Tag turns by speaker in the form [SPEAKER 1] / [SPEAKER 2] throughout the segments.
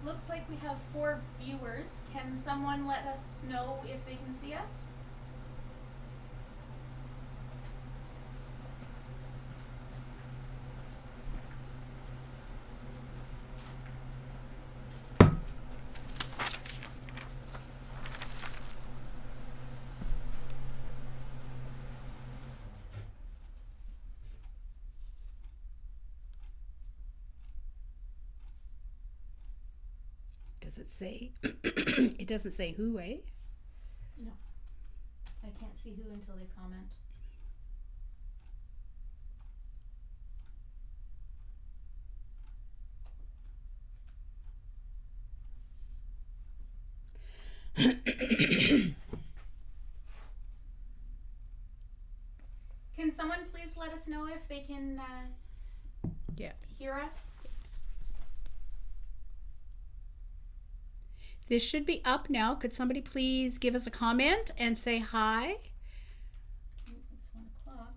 [SPEAKER 1] Looks like we have 4 viewers. Can someone let us know if they can see us?
[SPEAKER 2] Does it say? It doesn't say who, eh?
[SPEAKER 1] No. I can't see who until they comment. Can someone please let us know if they can hear us?
[SPEAKER 2] This should be up now. Could somebody please give us a comment and say hi?
[SPEAKER 1] It's 1 o'clock.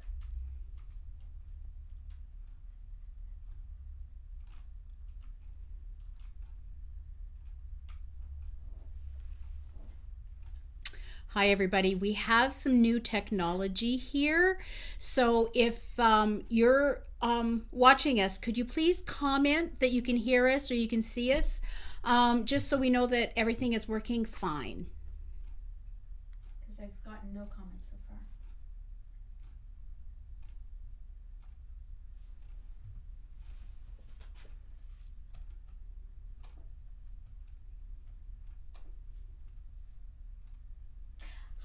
[SPEAKER 2] Hi everybody, we have some new technology here. So if you're watching us, could you please comment that you can hear us or you can see us? Just so we know that everything is working fine.
[SPEAKER 1] Because I've gotten no comments so far.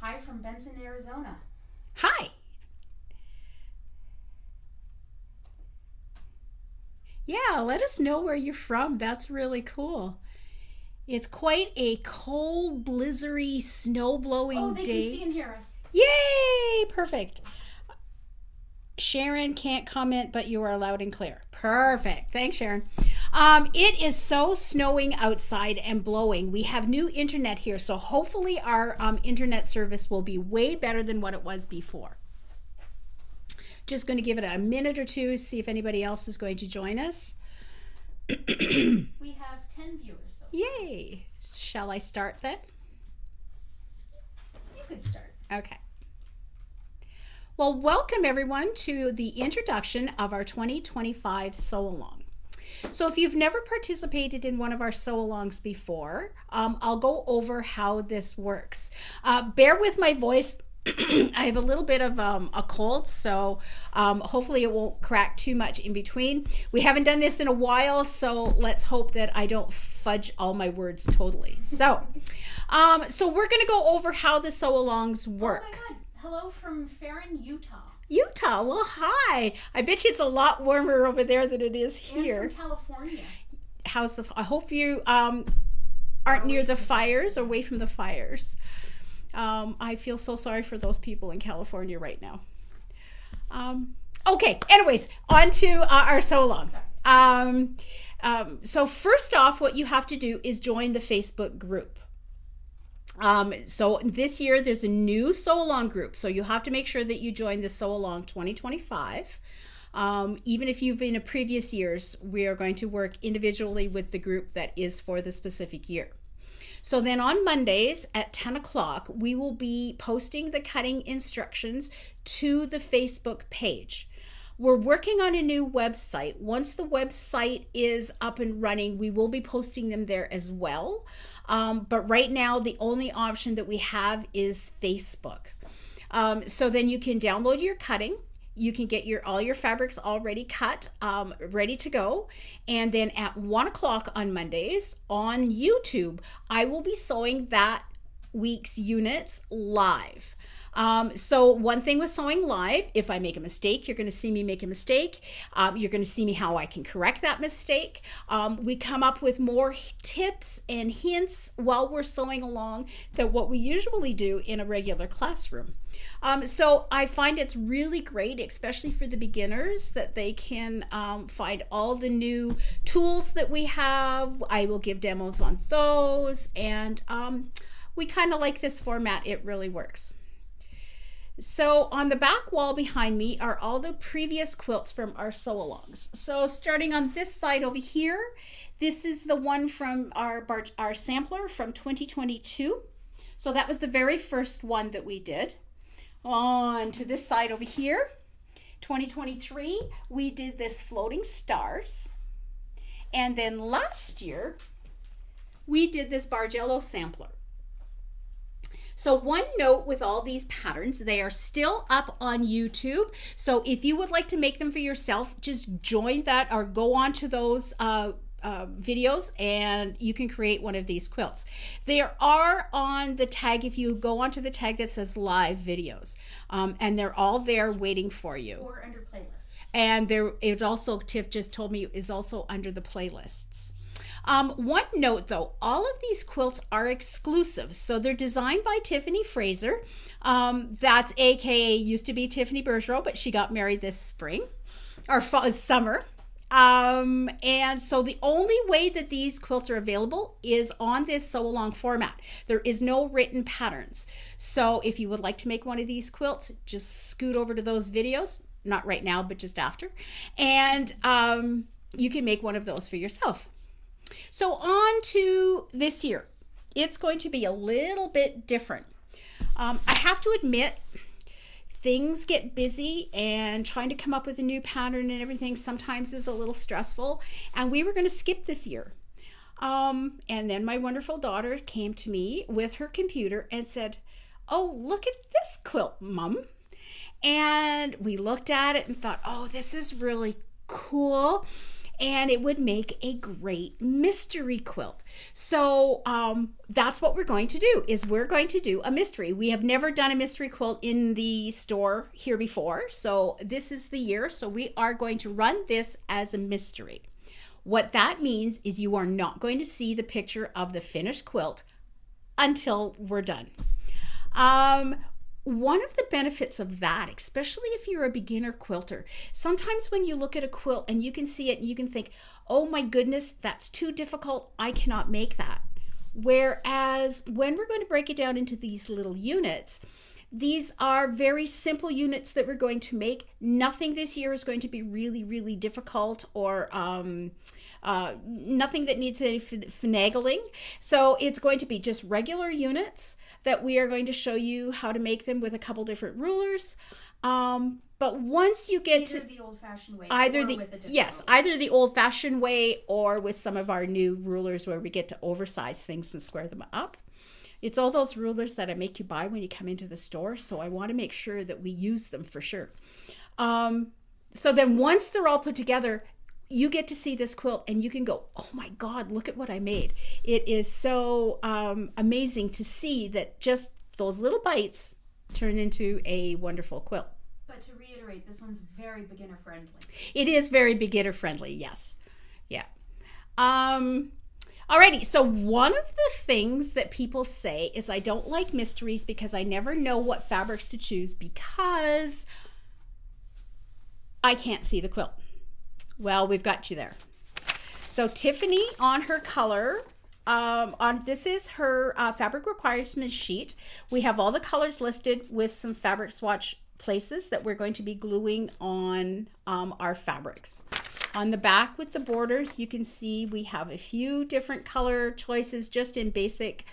[SPEAKER 1] Hi from Benson, Arizona.
[SPEAKER 2] Hi. Yeah, let us know where you're from. That's really cool. It's quite a cold, blizzardy, snow-blowing day.
[SPEAKER 1] Oh, they can see and hear us.
[SPEAKER 2] Yay! Perfect. Sharon can't comment, but you are loud and clear. Perfect. Thanks, Sharon. It is so snowing outside and blowing. We have new internet here, so hopefully our internet service will be way better than what it was before. Just going to give it a minute or two, see if anybody else is going to join us.
[SPEAKER 1] We have 10 viewers. So
[SPEAKER 2] Yay! Shall I start then?
[SPEAKER 1] you could start.
[SPEAKER 2] Okay. Well, welcome everyone to the introduction of our 2025 sew-along. So if you've never participated in one of our sew-alongs before, I'll go over how this works. Bear with my voice. I have a little bit of a cold, so hopefully it won't crack too much in between. We haven't done this in a while, so let's hope that I don't fudge all my words totally. So we're going to go over how the sew-alongs work.
[SPEAKER 1] Oh my God. Hello from Farron, Utah.
[SPEAKER 2] Utah, well, hi. I bet you it's a lot warmer over there than it is here.
[SPEAKER 1] And from California.
[SPEAKER 2] I hope you aren't near the fires or away from the fires. I feel so sorry for those people in California right now. Okay, anyways, on to our sew-along. So first off, what you have to do is join the Facebook group. So this year there's a new sew-along group, so you have to make sure that you join the sew-along 2025. Even if you've been in previous years, we are going to work individually with the group that is for the specific year. So then on Mondays at 10 o'clock, we will be posting the cutting instructions to the Facebook page. We're working on a new website. Once the website is up and running, we will be posting them there as well. But right now, the only option that we have is Facebook. So then you can download your cutting. You can get all your fabrics already cut, ready to go. And then at 1 o'clock on Mondays on YouTube, I will be sewing that week's units live. So one thing with sewing live, if I make a mistake, you're going to see me make a mistake. You're going to see me how I can correct that mistake. We come up with more tips and hints while we're sewing along than what we usually do in a regular classroom. So I find it's really great, especially for the beginners, that they can find all the new tools that we have. I will give demos on those, and we kind of like this format. It really works. So on the back wall behind me are all the previous quilts from our sew-alongs. So starting on this side over here, this is the one from our sampler from 2022. So that was the very first one that we did. On to this side over here, 2023, we did this floating stars. And then last year, we did this Bargello sampler. So one note with all these patterns, they are still up on YouTube. So if you would like to make them for yourself, just join that or go on to those videos and you can create one of these quilts. They are on the tag, if you go onto the tag that says live videos, and they're all there waiting for you.
[SPEAKER 1] Or under playlists.
[SPEAKER 2] And it also, Tiff just told me, is also under the playlists. One note though, all of these quilts are exclusive. So they're designed by Tiffany Fraser. That's AKA used to be Tiffany Bergeron, but she got married this spring or summer. And so the only way that these quilts are available is on this sew along format. There is no written patterns. So if you would like to make one of these quilts, just scoot over to those videos, not right now, but just after. And you can make one of those for yourself. So on to this year. It's going to be a little bit different. I have to admit, things get busy and trying to come up with a new pattern and everything sometimes is a little stressful. And we were going to skip this year. And then my wonderful daughter came to me with her computer and said, "Oh, look at this quilt, Mom." And we looked at it and thought, oh, this is really cool. And it would make a great mystery quilt. So that's what we're going to do, is we're going to do a mystery. We have never done a mystery quilt in the store here before. So this is the year. So we are going to run this as a mystery. What that means is you are not going to see the picture of the finished quilt until we're done. One of the benefits of that, especially if you're a beginner quilter, sometimes when you look at a quilt and you can see it and you can think, oh my goodness, that's too difficult, I cannot make that. Whereas when we're going to break it down into these little units, these are very simple units that we're going to make. Nothing this year is going to be really, really difficult or nothing that needs any finagling. So it's going to be just regular units that we are going to show you how to make them with a couple different rulers. But once you get
[SPEAKER 1] either the old-fashioned way,
[SPEAKER 2] either
[SPEAKER 1] or
[SPEAKER 2] the
[SPEAKER 1] with a different
[SPEAKER 2] yes,
[SPEAKER 1] ruler.
[SPEAKER 2] either the old-fashioned way or with some of our new rulers where we get to oversize things and square them up. It's all those rulers that I make you buy when you come into the store, so I want to make sure that we use them for sure. So then once they're all put together, you get to see this quilt and you can go, oh my God, look at what I made. It is so amazing to see that just those little bites turn into a wonderful quilt.
[SPEAKER 1] But to reiterate, this one's very beginner friendly.
[SPEAKER 2] It is very beginner friendly, yes. Yeah. Alrighty, so one of the things that people say is I don't like mysteries because I never know what fabrics to choose because I can't see the quilt. Well, we've got you there. So Tiffany on her color, this is her fabric requirements sheet. We have all the colors listed with some fabric swatch places that we're going to be gluing on our fabrics. On the back with the borders, you can see we have a few different color choices just in basic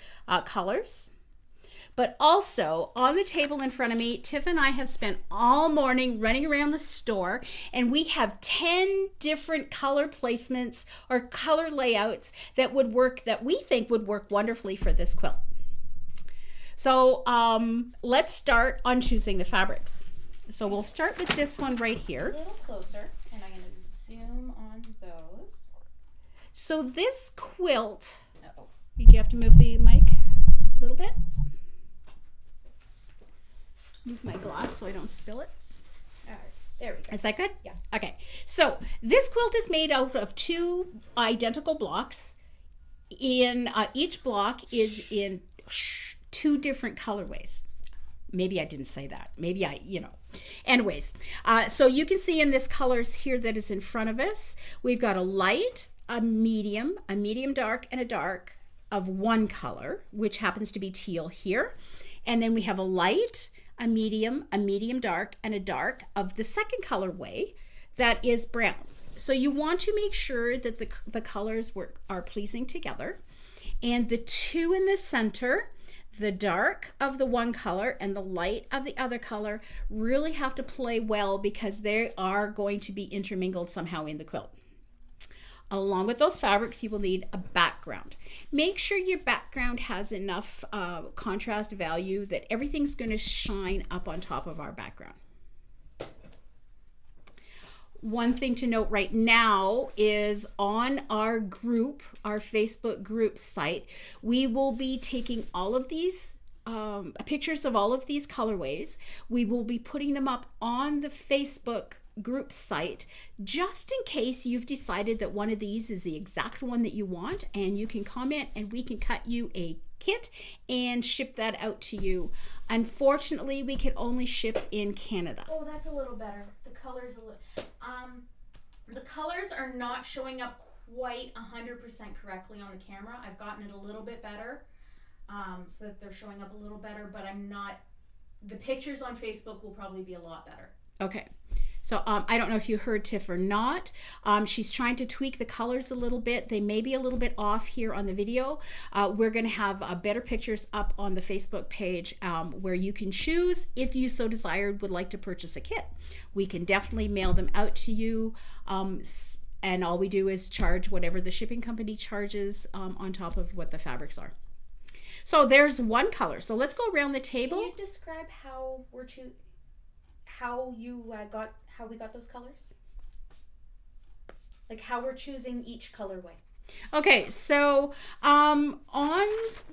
[SPEAKER 2] colors. But also on the table in front of me, Tiff and I have spent all morning running around the store and we have 10 different color placements or color layouts that would work, that we think would work wonderfully for this quilt. So let's start on choosing the fabrics. So we'll start with this one right here.
[SPEAKER 1] A little closer, and I'm going to zoom on those.
[SPEAKER 2] So this quilt, do you have to move the mic a little bit? Move my glass so I don't spill it.
[SPEAKER 1] All right, there we go.
[SPEAKER 2] Is that good?
[SPEAKER 1] Yeah.
[SPEAKER 2] Okay. So this quilt is made out of 2 identical blocks. Each block is in 2 different colorways. Maybe I didn't say that. Maybe Anyways, so you can see in this colors here that is in front of us, we've got a light, a medium dark, and a dark of one color, which happens to be teal here. And then we have a light, a medium dark, and a dark of the second colorway that is brown. So you want to make sure that the colors are pleasing together. And the two in the center, the dark of the one color and the light of the other color, really have to play well because they are going to be intermingled somehow in the quilt. Along with those fabrics, you will need a background. Make sure your background has enough contrast value that everything's going to shine up on top of our background. One thing to note right now is on our group, our Facebook group site, we will be taking all of these pictures of all of these colorways. We will be putting them up on the Facebook group site just in case you've decided that one of these is the exact one that you want, and you can comment and we can cut you a kit and ship that out to you. Unfortunately, we can only ship in Canada.
[SPEAKER 1] Oh, that's a little better. The colors the colors are not showing up quite 100% correctly on the camera. I've gotten it a little bit better, so that they're showing up a little better, but the pictures on Facebook will probably be a lot better.
[SPEAKER 2] Okay. So I don't know if you heard Tiff or not. She's trying to tweak the colors a little bit. They may be a little bit off here on the video. We're going to have better pictures up on the Facebook page where you can choose, if you so desired, would like to purchase a kit. We can definitely mail them out to you. And all we do is charge whatever the shipping company charges on top of what the fabrics are. So there's one color. So let's go around the table.
[SPEAKER 1] Can you describe how we got those colors? Like how we're choosing each colorway.
[SPEAKER 2] Okay, so on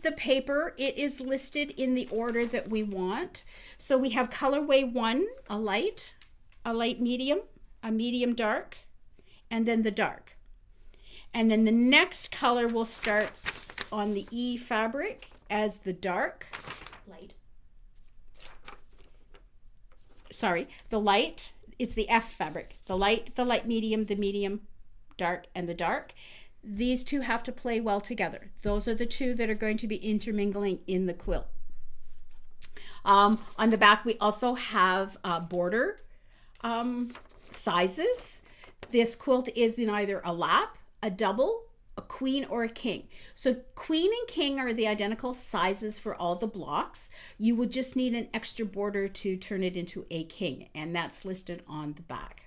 [SPEAKER 2] the paper, it is listed in the order that we want. So we have colorway 1, a light medium, a medium dark, and then the dark. And then the next color will start on the E fabric as the dark. The light, it's the F fabric. The light medium, the medium dark, and the dark. These two have to play well together. Those are the two that are going to be intermingling in the quilt. On the back, we also have border sizes. This quilt is in either a lap, a double, a queen, or a king. So queen and king are the identical sizes for all the blocks. You would just need an extra border to turn it into a king, and that's listed on the back.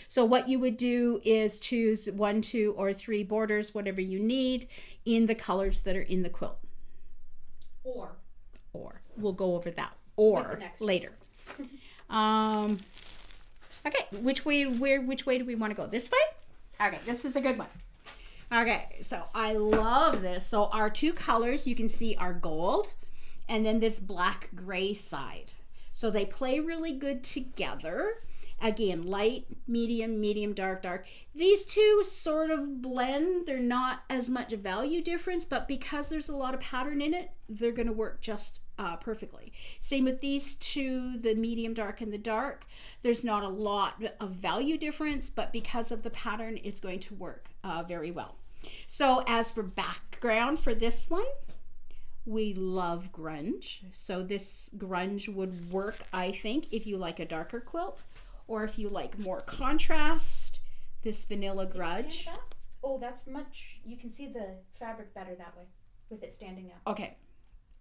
[SPEAKER 2] So what you would do is choose 1, 2, or 3 borders, whatever you need, in the colors that are in the quilt.
[SPEAKER 1] Or
[SPEAKER 2] we'll go over that later. Okay, which way do we want to go? This way? Okay, this is a good one. Okay, so I love this. So our two colors you can see are gold and then this black gray side. So they play really good together. Again, light, medium, dark, dark. These two sort of blend. They're not as much value difference, but because there's a lot of pattern in it, they're going to work just perfectly. Same with these two, the medium dark and the dark. There's not a lot of value difference, but because of the pattern, it's going to work very well. So as for background for this one, we love grunge. So this grunge would work, I think, if you like a darker quilt, or if you like more contrast, this vanilla grunge.
[SPEAKER 1] Oh, that's much, you can see the fabric better that way with it standing up.
[SPEAKER 2] Okay.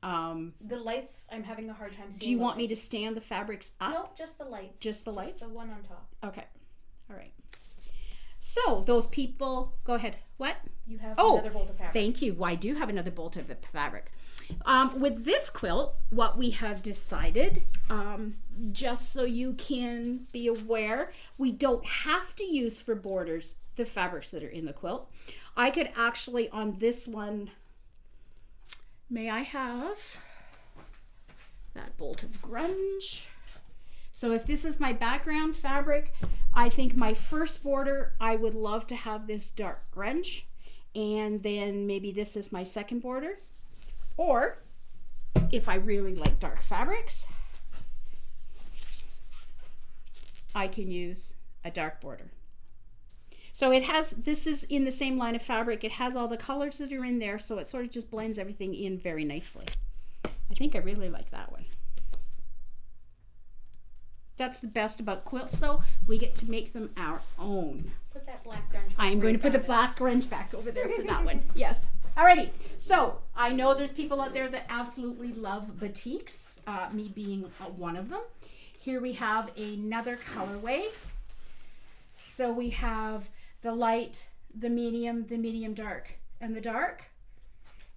[SPEAKER 1] The lights, I'm having a hard time seeing.
[SPEAKER 2] Do you want me to stand the fabrics up?
[SPEAKER 1] No, just the lights.
[SPEAKER 2] Just the lights?
[SPEAKER 1] Just the one on top.
[SPEAKER 2] Okay. All right. So those people, go ahead. What?
[SPEAKER 1] You have another bolt of fabric.
[SPEAKER 2] Thank you. Well, I do have another bolt of fabric. With this quilt, what we have decided, just so you can be aware, we don't have to use for borders the fabrics that are in the quilt. I could actually, on this one, may I have that bolt of grunge? So if this is my background fabric, I think my first border, I would love to have this dark grunge. And then maybe this is my second border. Or if I really like dark fabrics, I can use a dark border. So it has, this is in the same line of fabric. It has all the colors that are in there, so it sort of just blends everything in very nicely. I think I really like that one. That's the best about quilts, though. We get to make them our own.
[SPEAKER 1] Put that black grunge.
[SPEAKER 2] I'm going to put the black grunge back over there for that one. Yes. Alrighty. So I know there's people out there that absolutely love batiks, me being one of them. Here we have another colorway. So we have the light, the medium dark, and the dark.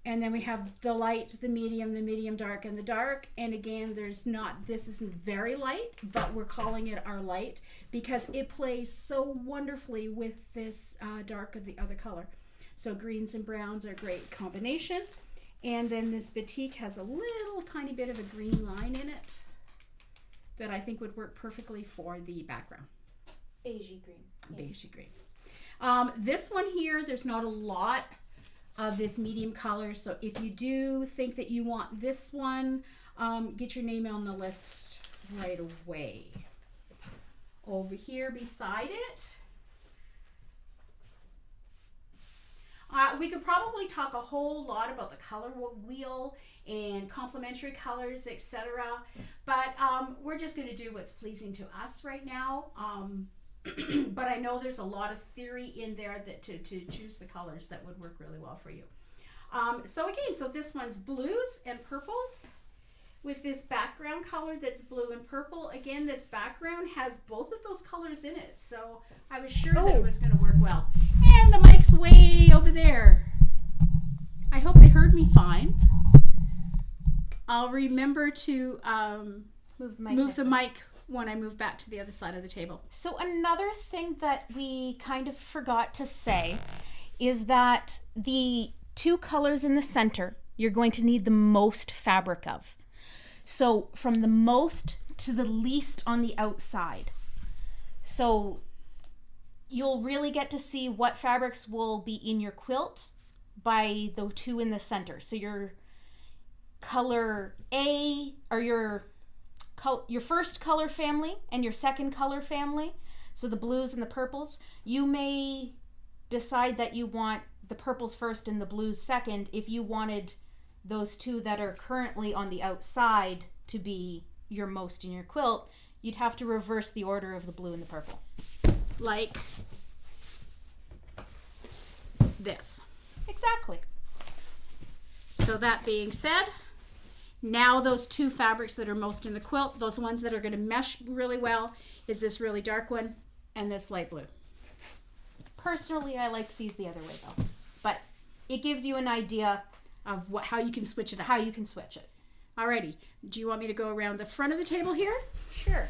[SPEAKER 2] And then we have the light, the medium dark, and the dark. And again, this isn't very light, but we're calling it our light because it plays so wonderfully with this dark of the other color. So greens and browns are a great combination. And then this batik has a little tiny bit of a green line in it that I think would work perfectly for the background.
[SPEAKER 1] Beigey green. Yeah.
[SPEAKER 2] Beigey green. This one here, there's not a lot of this medium color, so if you do think that you want this one, get your name on the list right away. Over here beside it, we could probably talk a whole lot about the color wheel and complementary colors, etc. But we're just going to do what's pleasing to us right now. But I know there's a lot of theory in there that to choose the colors that would work really well for you. So this one's blues and purples with this background color that's blue and purple. Again, this background has both of those colors in it, so I was sure that it was going to work well. And the mic's way over there. I hope they heard me fine. I'll remember to move the mic when I move back to the other side of the table.
[SPEAKER 1] So another thing that we kind of forgot to say is that the two colors in the center, you're going to need the most fabric of. So from the most to the least on the outside. So you'll really get to see what fabrics will be in your quilt by the two in the center. So your color A, or your first color family and your second color family, so the blues and the purples, you may decide that you want the purples first and the blues second if you wanted those two that are currently on the outside to be your most in your quilt. You'd have to reverse the order of the blue and the purple.
[SPEAKER 2] Like this.
[SPEAKER 1] Exactly.
[SPEAKER 2] So that being said, now those two fabrics that are most in the quilt, those ones that are going to mesh really well, is this really dark one and this light blue.
[SPEAKER 1] Personally, I liked these the other way though, but it gives you an idea
[SPEAKER 2] of how you can switch it up.
[SPEAKER 1] how you can switch it.
[SPEAKER 2] Alrighty, do you want me to go around the front of the table here?
[SPEAKER 1] Sure.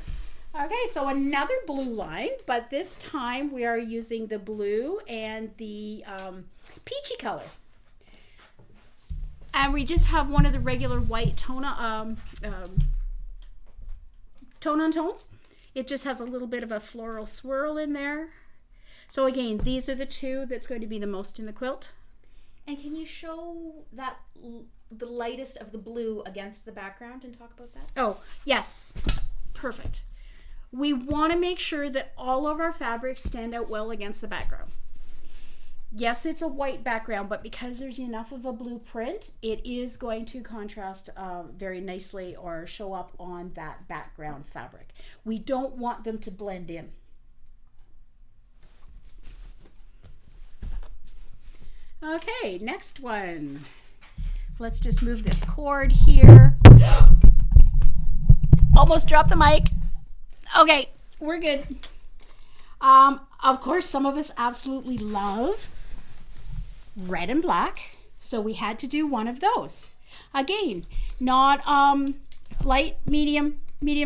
[SPEAKER 2] Okay, so another blue line, but this time we are using the blue and the peachy color. And we just have one of the regular white tone on tones. It just has a little bit of a floral swirl in there. So again, these are the two that's going to be the most in the quilt.
[SPEAKER 1] And can you show that the lightest of the blue against the background and talk about that?
[SPEAKER 2] Oh, yes. Perfect. We want to make sure that all of our fabrics stand out well against the background. Yes, it's a white background, but because there's enough of a blue print, it is going to contrast very nicely or show up on that background fabric. We don't want them to blend in. Okay, next one. Let's just move this cord here. Almost dropped the mic. Okay, we're good. Of course, some of us absolutely love red and black, so we had to do one of those. Again, not light, medium,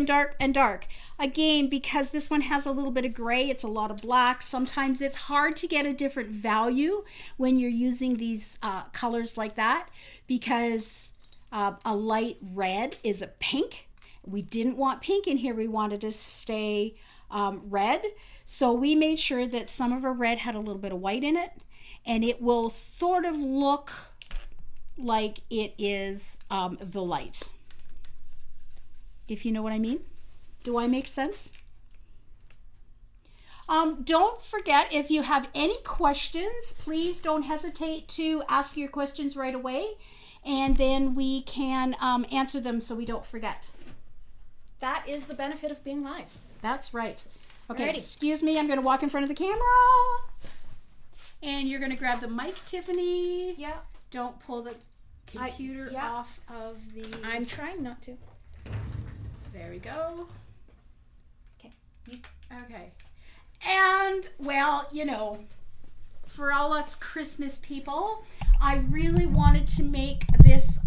[SPEAKER 2] dark, and dark. Again, because this one has a little bit of gray, it's a lot of black. Sometimes it's hard to get a different value when you're using these colors like that, because a light red is a pink. We didn't want pink in here. We wanted to stay red. So we made sure that some of our red had a little bit of white in it, and it will sort of look like it is the light. If you know what I mean. Do I make sense? Don't forget, if you have any questions, please don't hesitate to ask your questions right away, and then we can answer them so we don't forget.
[SPEAKER 1] that is the benefit of being live.
[SPEAKER 2] That's right. Okay,
[SPEAKER 1] Alrighty.
[SPEAKER 2] excuse me. I'm going to walk in front of the camera. And you're going to grab the mic, Tiffany.
[SPEAKER 1] Yeah.
[SPEAKER 2] Don't pull the computer off of the...
[SPEAKER 1] I'm trying not to.
[SPEAKER 2] There we go.
[SPEAKER 1] Okay.
[SPEAKER 2] Okay. And, well, you know, for all us Christmas people, I really wanted to make this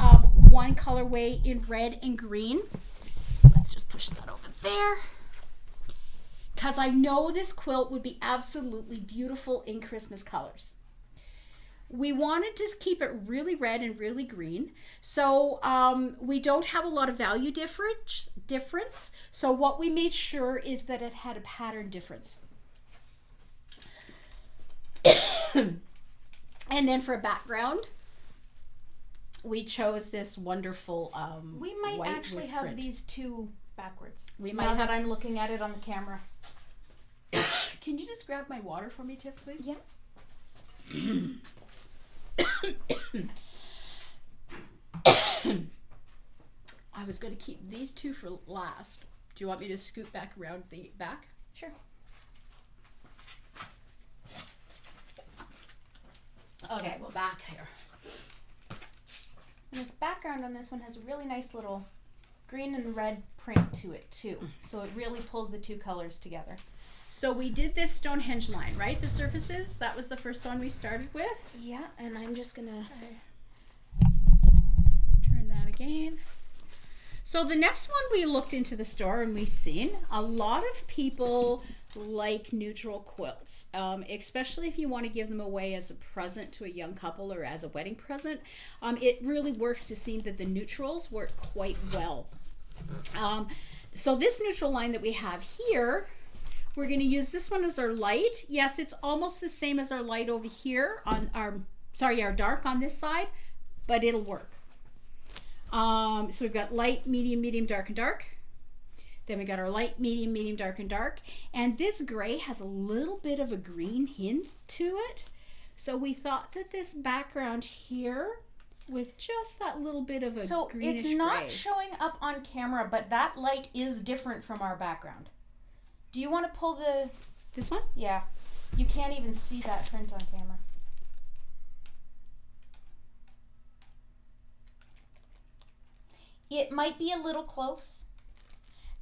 [SPEAKER 2] one colorway in red and green. Let's just push that over there. Because I know this quilt would be absolutely beautiful in Christmas colors. We wanted to keep it really red and really green. So we don't have a lot of value difference. So what we made sure is that it had a pattern difference. And then for a background, we chose this wonderful
[SPEAKER 1] We might
[SPEAKER 2] white
[SPEAKER 1] actually
[SPEAKER 2] with
[SPEAKER 1] have
[SPEAKER 2] print.
[SPEAKER 1] these two backwards.
[SPEAKER 2] We might
[SPEAKER 1] now
[SPEAKER 2] have-
[SPEAKER 1] that I'm looking at it on the camera.
[SPEAKER 2] Can you just grab my water for me, Tiff, please?
[SPEAKER 1] Yeah.
[SPEAKER 2] I was going to keep these two for last. Do you want me to scoot back around the back?
[SPEAKER 1] Sure.
[SPEAKER 2] Okay, well, back here.
[SPEAKER 1] And this background on this one has a really nice little green and red print to it too. So it really pulls the two colors together.
[SPEAKER 2] So we did this Stonehenge line, right? The surfaces. That was the first one we started with.
[SPEAKER 1] Yeah, and I'm just gonna
[SPEAKER 2] Turn that again. So the next one we looked into the store and we seen a lot of people like neutral quilts, especially if you want to give them away as a present to a young couple or as a wedding present. It really works to see that the neutrals work quite well. So this neutral line that we have here, we're going to use this one as our light. Yes, it's almost the same as our light over here on our dark on this side, but it'll work. So we've got light, medium, medium, dark, and dark. Then we got our light, medium, medium, dark, and dark. And this gray has a little bit of a green hint to it. So we thought that this background here with just that little bit of a greenish
[SPEAKER 1] it's not
[SPEAKER 2] gray.
[SPEAKER 1] showing up on camera, but that light is different from our background. Do you want to pull the...
[SPEAKER 2] This one?
[SPEAKER 1] Yeah. You can't even see that print on camera. It might be a little close.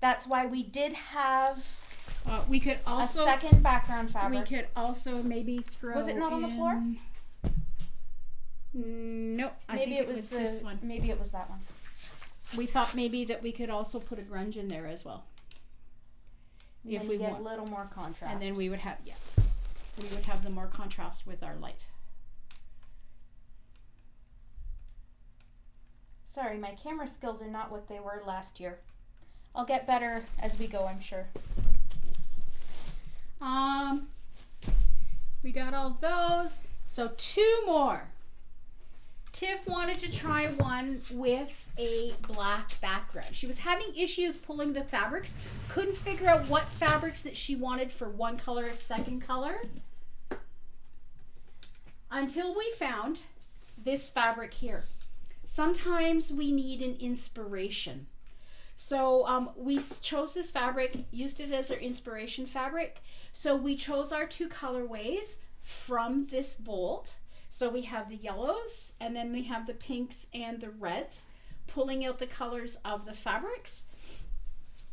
[SPEAKER 1] That's why we did have
[SPEAKER 2] We could also
[SPEAKER 1] a second background fabric.
[SPEAKER 2] We could also maybe throw.
[SPEAKER 1] Was it not on the floor?
[SPEAKER 2] Nope. I
[SPEAKER 1] Maybe
[SPEAKER 2] think
[SPEAKER 1] it was
[SPEAKER 2] this one.
[SPEAKER 1] Maybe it was that one.
[SPEAKER 2] We thought maybe that we could also put a grunge in there as well.
[SPEAKER 1] And
[SPEAKER 2] If
[SPEAKER 1] then
[SPEAKER 2] we
[SPEAKER 1] you get
[SPEAKER 2] want.
[SPEAKER 1] a little more contrast.
[SPEAKER 2] And then we would have we would have the more contrast with our light.
[SPEAKER 1] Sorry, my camera skills are not what they were last year. I'll get better as we go, I'm sure.
[SPEAKER 2] We got all those. So two more. Tiff wanted to try one with a black background. She was having issues pulling the fabrics, couldn't figure out what fabrics that she wanted for one color, second color, until we found this fabric here. Sometimes we need an inspiration. So we chose this fabric, used it as our inspiration fabric. So we chose our two colorways from this bolt. So we have the yellows, and then we have the pinks and the reds, pulling out the colors of the fabrics.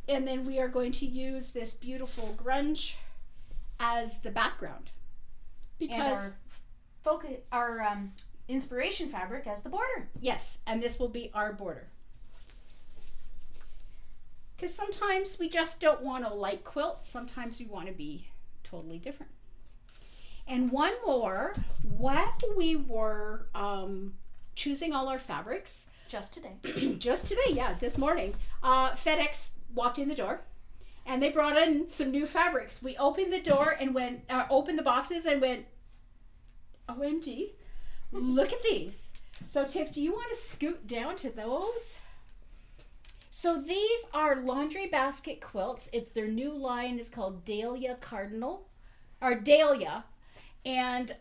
[SPEAKER 2] And then we are going to use this beautiful grunge as the background. Because
[SPEAKER 1] And our inspiration fabric as the border.
[SPEAKER 2] yes, and this will be our border. Because sometimes we just don't want a light quilt. Sometimes we want to be totally different. And one more, while we were choosing all our fabrics,
[SPEAKER 1] Just today.
[SPEAKER 2] just today, yeah, this morning, FedEx walked in the door and they brought in some new fabrics. We opened the door and opened the boxes and went, OMG, look at these. So Tiff, do you want to scoot down to those? So these are laundry basket quilts. It's their new line is called Dahlia Cardinal, or Dahlia. And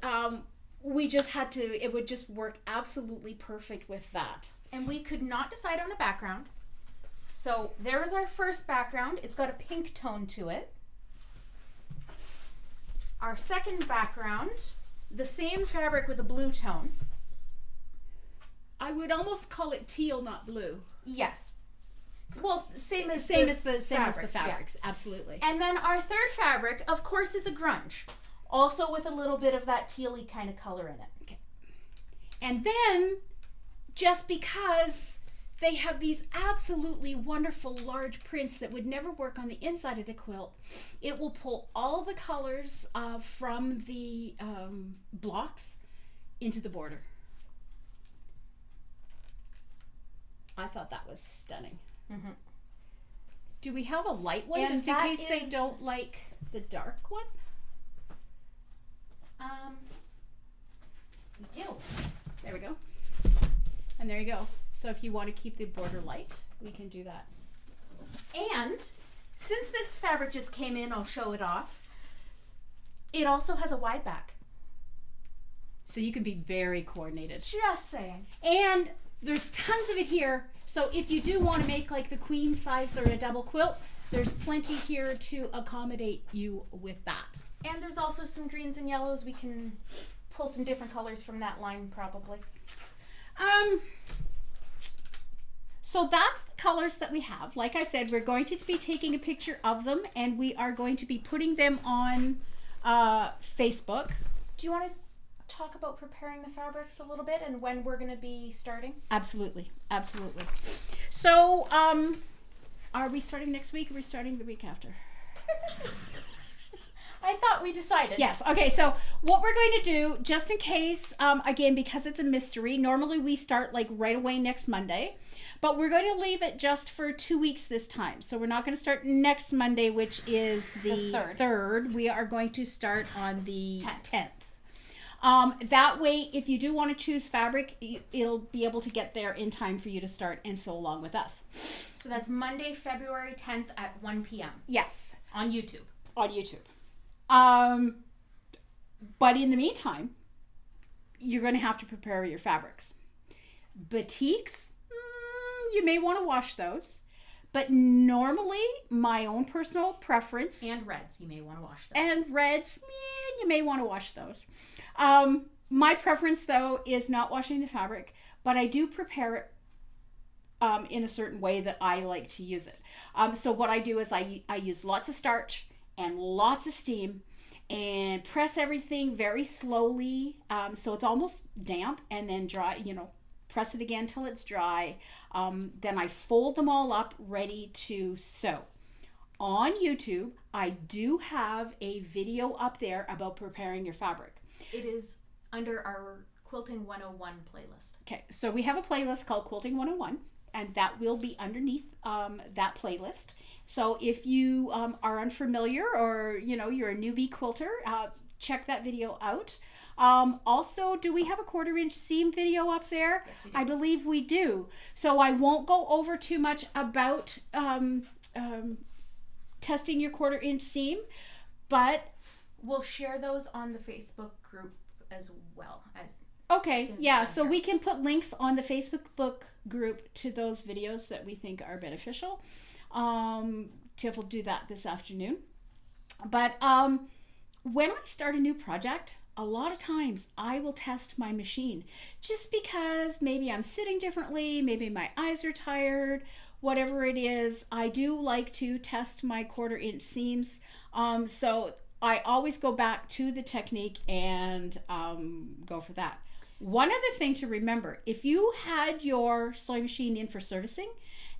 [SPEAKER 2] we just had to, it would just work absolutely perfect with that.
[SPEAKER 1] And we could not decide on a background. So there is our first background. It's got a pink tone to it. Our second background, the same fabric with a blue tone.
[SPEAKER 2] I would almost call it teal, not blue.
[SPEAKER 1] Yes. Well, same as
[SPEAKER 2] the
[SPEAKER 1] fabrics,
[SPEAKER 2] fabrics. Absolutely.
[SPEAKER 1] And then our third fabric, of course, it's a grunge. Also with a little bit of that tealy kind of color in it.
[SPEAKER 2] Okay. And then, just because they have these absolutely wonderful large prints that would never work on the inside of the quilt, it will pull all the colors from the blocks into the border. I thought that was stunning.
[SPEAKER 1] Mm-hmm.
[SPEAKER 2] Do we have a light one,
[SPEAKER 1] And
[SPEAKER 2] just in
[SPEAKER 1] that
[SPEAKER 2] case they
[SPEAKER 1] is-
[SPEAKER 2] don't like the dark one?
[SPEAKER 1] We do.
[SPEAKER 2] There we go. And there you go. So if you want to keep the border light, we can do that.
[SPEAKER 1] And since this fabric just came in, I'll show it off. It also has a wide back.
[SPEAKER 2] So you can be very coordinated.
[SPEAKER 1] Just saying.
[SPEAKER 2] And there's tons of it here. So if you do want to make like the queen size or a double quilt, there's plenty here to accommodate you with that.
[SPEAKER 1] And there's also some greens and yellows. We can pull some different colors from that line probably.
[SPEAKER 2] So that's the colors that we have. Like I said, we're going to be taking a picture of them and we are going to be putting them on Facebook.
[SPEAKER 1] Do you want to talk about preparing the fabrics a little bit and when we're going to be starting?
[SPEAKER 2] Absolutely. Absolutely. So, are we starting next week or are we starting the week after?
[SPEAKER 1] I thought we decided.
[SPEAKER 2] Yes. Okay. So what we're going to do, just in case, again, because it's a mystery, normally we start like right away next Monday, but we're going to leave it just for 2 weeks this time. So we're not going to start next Monday, which is the third. We are going to start on the 10th. That way, if you do want to choose fabric, it'll be able to get there in time for you to start and sew along with us.
[SPEAKER 1] So that's Monday, February 10th at 1 p.m.
[SPEAKER 2] Yes.
[SPEAKER 1] on YouTube.
[SPEAKER 2] On YouTube. But in the meantime, you're going to have to prepare your fabrics. Batiks, you may want to wash those. But normally, my own personal preference...
[SPEAKER 1] And reds, you may want to wash those.
[SPEAKER 2] And reds, you may want to wash those. My preference, though, is not washing the fabric, but I do prepare it in a certain way that I like to use it. So what I do is I use lots of starch and lots of steam and press everything very slowly so it's almost damp, and then dry, press it again till it's dry. Then I fold them all up ready to sew. On YouTube, I do have a video up there about preparing your fabric.
[SPEAKER 1] It is under our Quilting 101 playlist.
[SPEAKER 2] Okay, so we have a playlist called Quilting 101, and that will be underneath that playlist. So if you are unfamiliar or you're a newbie quilter, check that video out. Also, do we have a 1/4-inch seam video up there?
[SPEAKER 1] Yes, we do.
[SPEAKER 2] I believe we do. So I won't go over too much about testing your 1/4-inch seam, but
[SPEAKER 1] We'll share those on the Facebook group as well.
[SPEAKER 2] okay,
[SPEAKER 1] Since
[SPEAKER 2] yeah,
[SPEAKER 1] I'm
[SPEAKER 2] so
[SPEAKER 1] here.
[SPEAKER 2] we can put links on the Facebook group to those videos that we think are beneficial. Tiff will do that this afternoon. But when I start a new project, a lot of times I will test my machine just because maybe I'm sitting differently, maybe my eyes are tired, whatever it is. I do like to test my 1/4-inch seams. So I always go back to the technique and go for that. One other thing to remember, if you had your sewing machine in for servicing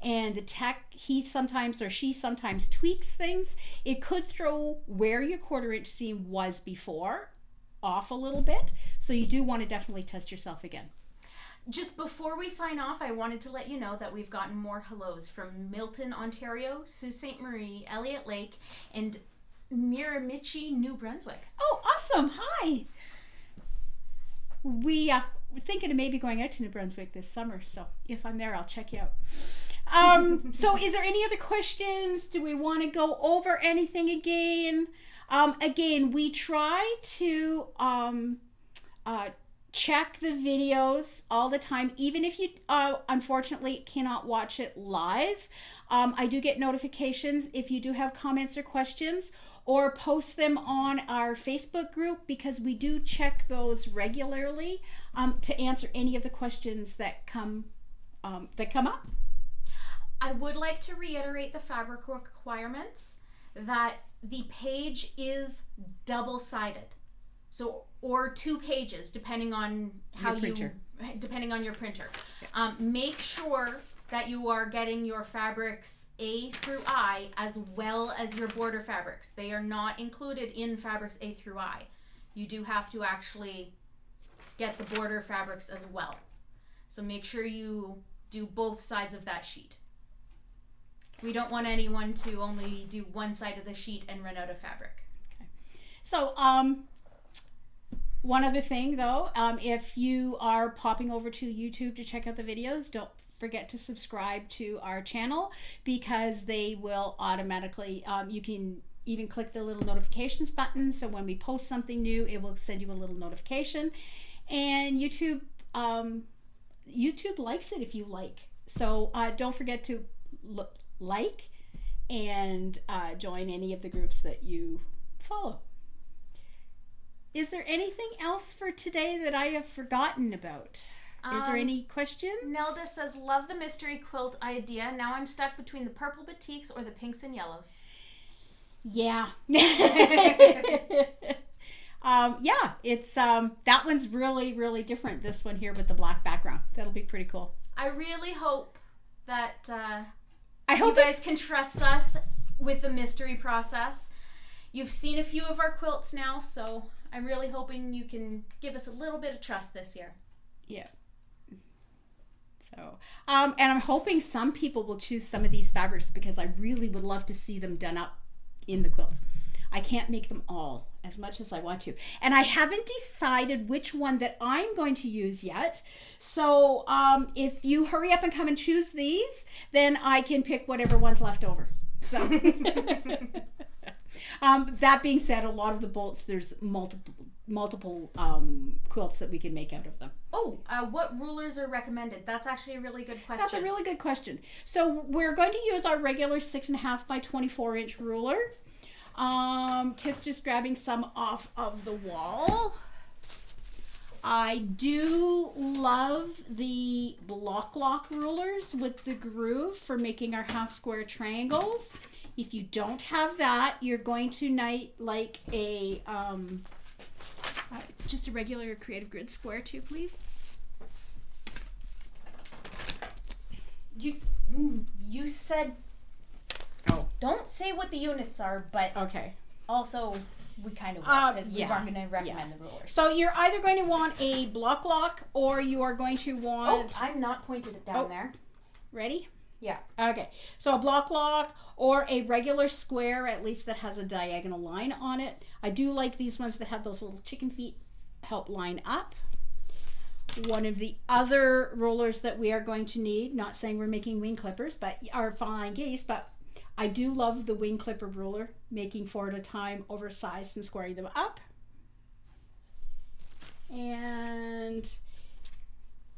[SPEAKER 2] and the tech, he sometimes or she sometimes tweaks things, it could throw where your 1/4-inch seam was before off a little bit. So you do want to definitely test yourself again.
[SPEAKER 1] Just before we sign off, I wanted to let you know that we've gotten more hellos from Milton, Ontario, Sault Ste. Marie, Elliott Lake, and Miramichi, New Brunswick.
[SPEAKER 2] Oh, awesome. Hi. We're thinking of maybe going out to New Brunswick this summer. So if I'm there, I'll check you out. So is there any other questions? Do we want to go over anything again? Again, we try to check the videos all the time, even if you unfortunately cannot watch it live. I do get notifications if you do have comments or questions, or post them on our Facebook group, because we do check those regularly to answer any of the questions that come up.
[SPEAKER 1] I would like to reiterate the fabric requirements, that the page is double-sided. So, or 2 pages, depending on depending on your printer. Make sure that you are getting your fabrics A through I as well as your border fabrics. They are not included in fabrics A through I. You do have to actually get the border fabrics as well. So make sure you do both sides of that sheet. We don't want anyone to only do one side of the sheet and run out of fabric.
[SPEAKER 2] Okay. So, one other thing though, if you are popping over to YouTube to check out the videos, don't forget to subscribe to our channel, because they will automatically, you can even click the little notifications button, so when we post something new, it will send you a little notification. And YouTube likes it if you like. So don't forget to like and join any of the groups that you follow. Is there anything else for today that I have forgotten about? Is there any questions?
[SPEAKER 1] Nelda says, love the mystery quilt idea. Now I'm stuck between the purple batiks or the pinks and yellows.
[SPEAKER 2] Yeah. Yeah, it's that one's really different, this one here with the black background. That'll be pretty cool.
[SPEAKER 1] I really hope that
[SPEAKER 2] you
[SPEAKER 1] guys can trust us with the mystery process. You've seen a few of our quilts now, so I'm really hoping you can give us a little bit of trust this year.
[SPEAKER 2] Yeah. So, and I'm hoping some people will choose some of these fabrics, because I really would love to see them done up in the quilts. I can't make them all as much as I want to. And I haven't decided which one that I'm going to use yet. So if you hurry up and come and choose these, then I can pick whatever one's left over. So that being said, a lot of the bolts, there's multiple quilts that we can make out of them.
[SPEAKER 1] Oh, what rulers are recommended? That's actually a really good question.
[SPEAKER 2] That's a really good question. So we're going to use our regular 6.5 by 24 inch ruler. Tiff's just grabbing some off of the wall. I do love the block lock rulers with the groove for making our half square triangles. If you don't have that, you're going to like a just a regular Creative Grid square too, please.
[SPEAKER 1] You said,
[SPEAKER 2] oh,
[SPEAKER 1] don't say what the units are, but
[SPEAKER 2] okay.
[SPEAKER 1] Also, we kind of will, because we aren't going to recommend the rulers.
[SPEAKER 2] So you're either going to want a block lock, or you are going to want...
[SPEAKER 1] Oh, I'm not pointed it down there.
[SPEAKER 2] Ready?
[SPEAKER 1] Yeah.
[SPEAKER 2] Okay. So a block lock or a regular square, at least that has a diagonal line on it. I do like these ones that have those little chicken feet, help line up. One of the other rulers that we are going to need, not saying we're making wing clippers, but are flying geese, but I do love the wing clipper ruler, making 4 at a time, oversized and squaring them up. And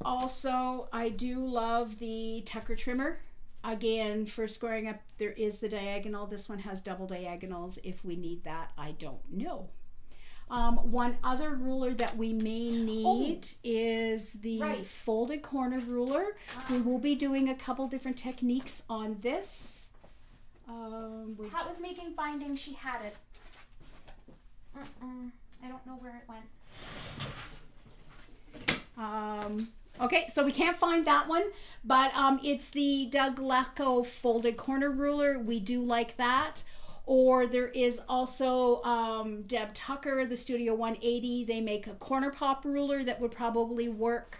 [SPEAKER 2] also I do love the Tucker trimmer. Again, for squaring up, there is the diagonal. This one has double diagonals. If we need that, I don't know. One other ruler that we may need is the folded corner ruler. We will be doing a couple different techniques on this.
[SPEAKER 1] Pat was making bindings. She had it. I don't know where it went.
[SPEAKER 2] Okay, so we can't find that one, but it's the Doug Lacko folded corner ruler. We do like that. Or there is also Deb Tucker, the Studio 180. They make a corner pop ruler that would probably work.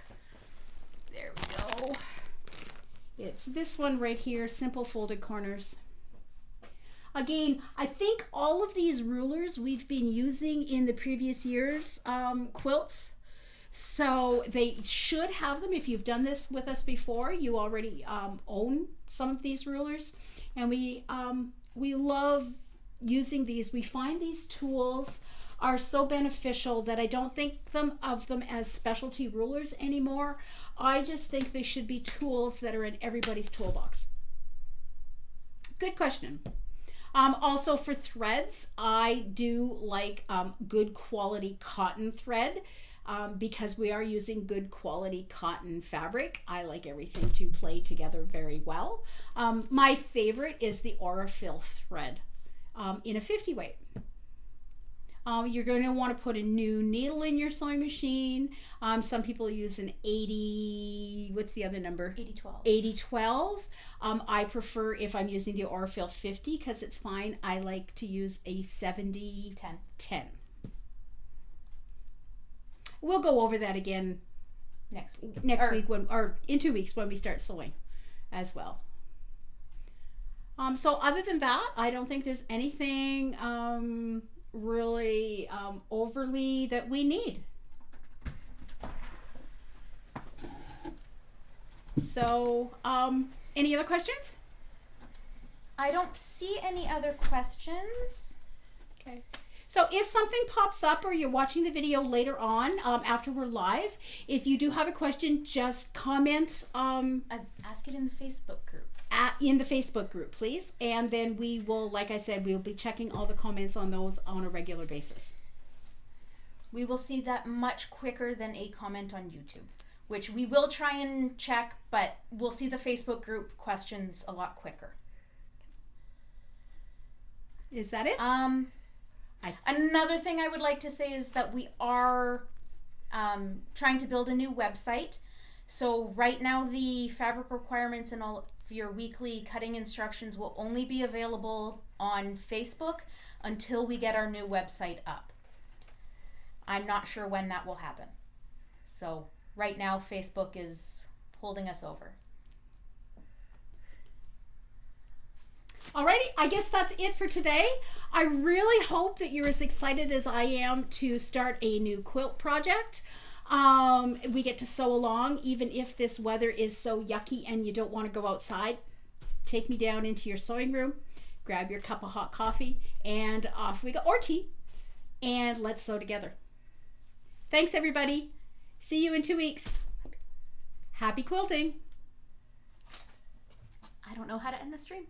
[SPEAKER 2] There we go. It's this one right here, simple folded corners. Again, I think all of these rulers we've been using in the previous year's quilts. So they should have them. If you've done this with us before, you already own some of these rulers. And we love using these. We find these tools are so beneficial that I don't think of them as specialty rulers anymore. I just think they should be tools that are in everybody's toolbox. Good question. Also for threads, I do like good quality cotton thread because we are using good quality cotton fabric. I like everything to play together very well. My favorite is the Aurifil thread in a 50 weight. You're going to want to put a new needle in your sewing machine. Some people use an 80, what's the other number?
[SPEAKER 1] 80-12.
[SPEAKER 2] 80-12. I prefer, if I'm using the Aurifil 50, because it's fine, I like to use a 70-10. We'll go over that again
[SPEAKER 1] Next week.
[SPEAKER 2] Or in 2 weeks when we start sewing as well. So other than that, I don't think there's anything really overly that we need. So any other questions?
[SPEAKER 1] I don't see any other questions.
[SPEAKER 2] Okay. So if something pops up or you're watching the video later on after we're live, if you do have a question, just comment.
[SPEAKER 1] Ask it in the Facebook group.
[SPEAKER 2] In the Facebook group, please. And then we will, like I said, we'll be checking all the comments on those on a regular basis.
[SPEAKER 1] We will see that much quicker than a comment on YouTube, which we will try and check, but we'll see the Facebook group questions a lot quicker.
[SPEAKER 2] Is that it?
[SPEAKER 1] Another thing I would like to say is that we are trying to build a new website. So right now the fabric requirements and all of your weekly cutting instructions will only be available on Facebook until we get our new website up. I'm not sure when that will happen. So right now Facebook is holding us over.
[SPEAKER 2] Alrighty, I guess that's it for today. I really hope that you're as excited as I am to start a new quilt project. We get to sew along, even if this weather is so yucky and you don't want to go outside. Take me down into your sewing room, grab your cup of hot coffee, and off we go, or tea, and let's sew together. Thanks, everybody. See you in 2 weeks. Happy quilting.
[SPEAKER 1] I don't know how to end the stream.